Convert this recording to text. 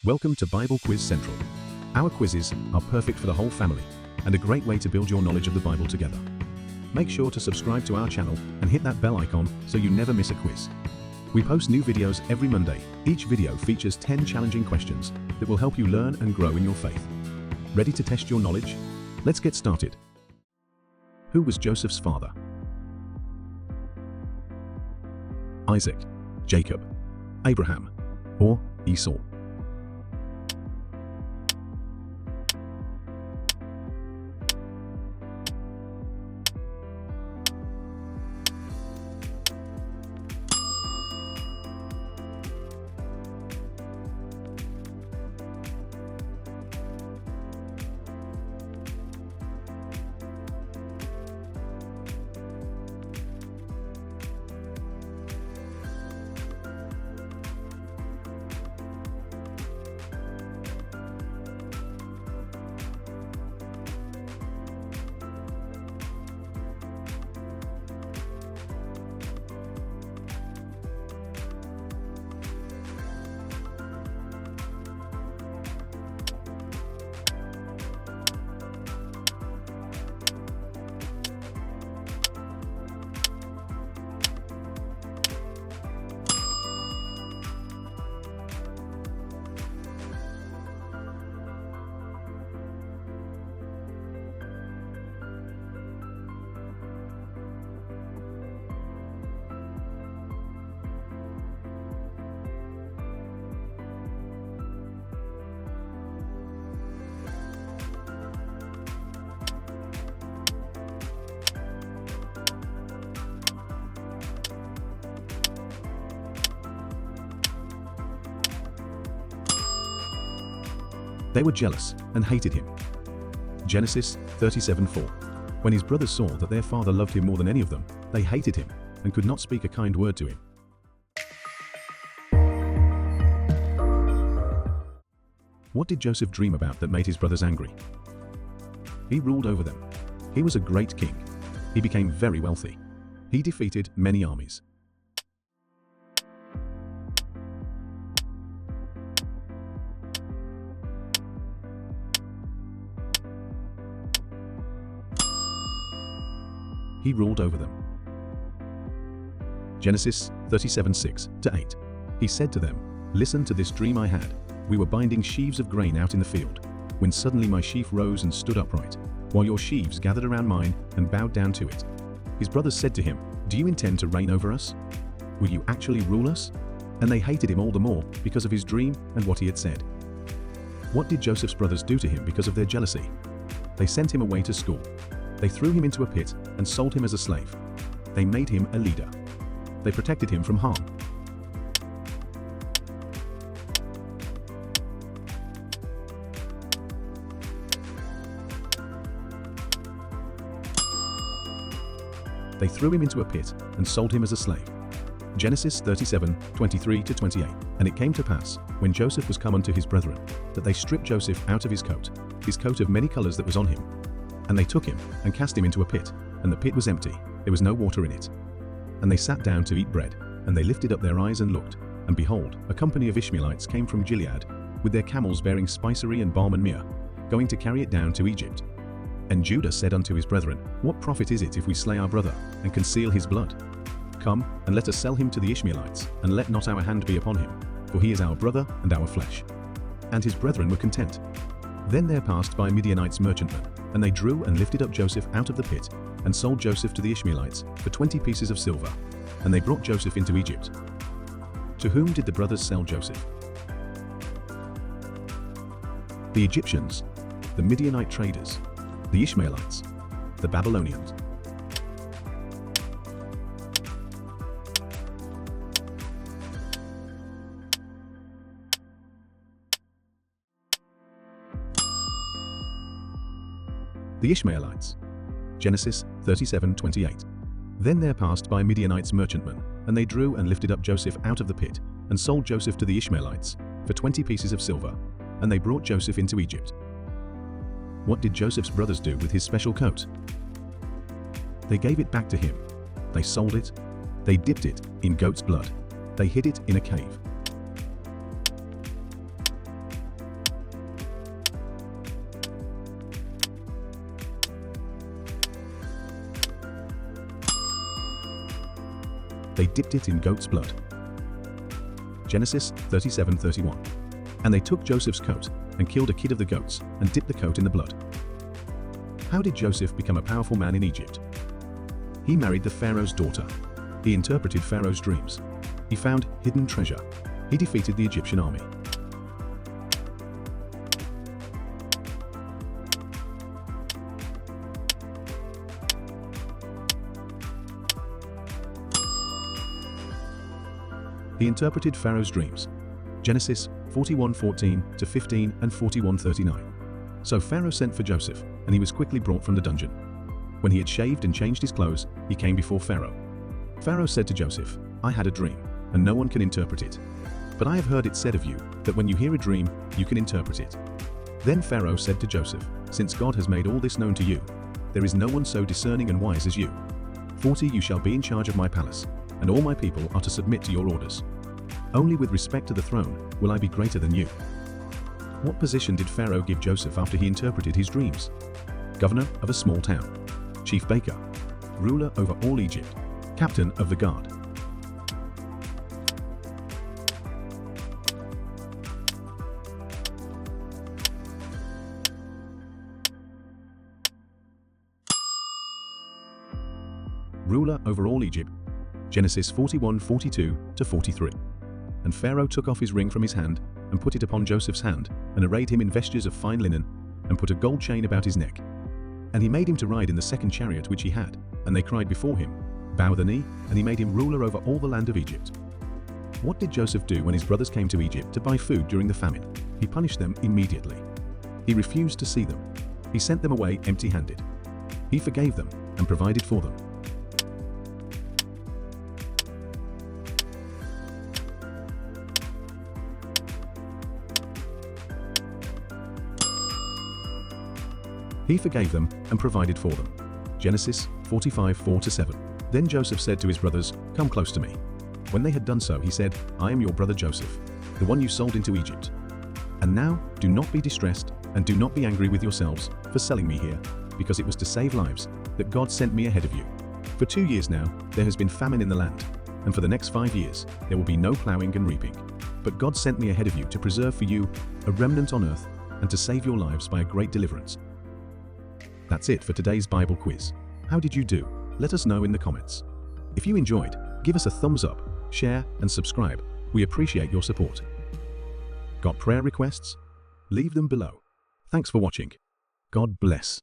Welcome to Bible Quiz Central. Our quizzes are perfect for the whole family and a great way to build your knowledge of the Bible together. Make sure to subscribe to our channel and hit that bell icon so you never miss a quiz. We post new videos every Monday. Each video features 10 challenging questions that will help you learn and grow in your faith. Ready to test your knowledge? Let's get started. Who was Joseph's father? Isaac, Jacob, Abraham, or Esau? They were jealous and hated him. Genesis 37:4. When his brothers saw that their father loved him more than any of them, they hated him and could not speak a kind word to him. What did Joseph dream about that made his brothers angry? He ruled over them. He was a great king. He became very wealthy. He defeated many armies. He ruled over them. Genesis 37:6-8. He said to them, "Listen to this dream I had. We were binding sheaves of grain out in the field, when suddenly my sheaf rose and stood upright, while your sheaves gathered around mine and bowed down to it." His brothers said to him, "Do you intend to reign over us? Will you actually rule us?" And they hated him all the more because of his dream and what he had said. What did Joseph's brothers do to him because of their jealousy? They sent him away to school. They threw him into a pit and sold him as a slave. They made him a leader. They protected him from harm. They threw him into a pit and sold him as a slave. Genesis 37:23-28. And it came to pass, when Joseph was come unto his brethren, that they stripped Joseph out of his coat of many colors that was on him. And they took him and cast him into a pit, and the pit was empty, there was no water in it. And they sat down to eat bread, and they lifted up their eyes and looked, and behold, a company of Ishmaelites came from Gilead, with their camels bearing spicery and balm and myrrh, going to carry it down to Egypt. And Judah said unto his brethren, What profit is it if we slay our brother, and conceal his blood? Come, and let us sell him to the Ishmaelites, and let not our hand be upon him, for he is our brother and our flesh. And his brethren were content. Then there passed by Midianites merchantmen, and they drew and lifted up Joseph out of the pit, and sold Joseph to the Ishmaelites for 20 pieces of silver. And they brought Joseph into Egypt. To whom did the brothers sell Joseph? The Egyptians, the Midianite traders, the Ishmaelites, the Babylonians. The Ishmaelites. Genesis 37:28. Then there passed by Midianites merchantmen, and they drew and lifted up Joseph out of the pit, and sold Joseph to the Ishmaelites for 20 pieces of silver, and they brought Joseph into Egypt. What did Joseph's brothers do with his special coat? They gave it back to him. They sold it. They dipped it in goat's blood. They hid it in a cave. they dipped it in goat's blood. Genesis 37:31. And they took Joseph's coat and killed a kid of the goats and dipped the coat in the blood. How did Joseph become a powerful man in Egypt? He married the Pharaoh's daughter. He interpreted Pharaoh's dreams. He found hidden treasure. He defeated the Egyptian army. He interpreted Pharaoh's dreams. Genesis 41:14 to 15 and 41:39. So Pharaoh sent for Joseph, and he was quickly brought from the dungeon. When he had shaved and changed his clothes, he came before Pharaoh. Pharaoh said to Joseph, I had a dream, and no one can interpret it. But I have heard it said of you, that when you hear a dream, you can interpret it. Then Pharaoh said to Joseph, Since God has made all this known to you, there is no one so discerning and wise as you. 40 you shall be in charge of my palace, and all my people are to submit to your orders. Only with respect to the throne will I be greater than you. What position did Pharaoh give Joseph after he interpreted his dreams? Governor of a small town, chief baker, ruler over all Egypt, captain of the guard. Ruler over all Egypt. Genesis 41:42 to 43. And Pharaoh took off his ring from his hand and put it upon Joseph's hand and arrayed him in vestures of fine linen and put a gold chain about his neck. And he made him to ride in the second chariot which he had, and they cried before him, Bow the knee, and he made him ruler over all the land of Egypt. What did Joseph do when his brothers came to Egypt to buy food during the famine? He punished them immediately. He refused to see them. He sent them away empty-handed. He forgave them and provided for them. He forgave them and provided for them. Genesis 45:4-7. Then Joseph said to his brothers, Come close to me. When they had done so, he said, I am your brother Joseph, the one you sold into Egypt. And now do not be distressed and do not be angry with yourselves for selling me here, because it was to save lives that God sent me ahead of you. For 2 years now there has been famine in the land, and for the next 5 years there will be no plowing and reaping. But God sent me ahead of you to preserve for you a remnant on earth and to save your lives by a great deliverance. That's it for today's Bible quiz. How did you do? Let us know in the comments. If you enjoyed, give us a thumbs up, share and subscribe. We appreciate your support. Got prayer requests? Leave them below. Thanks for watching. God bless.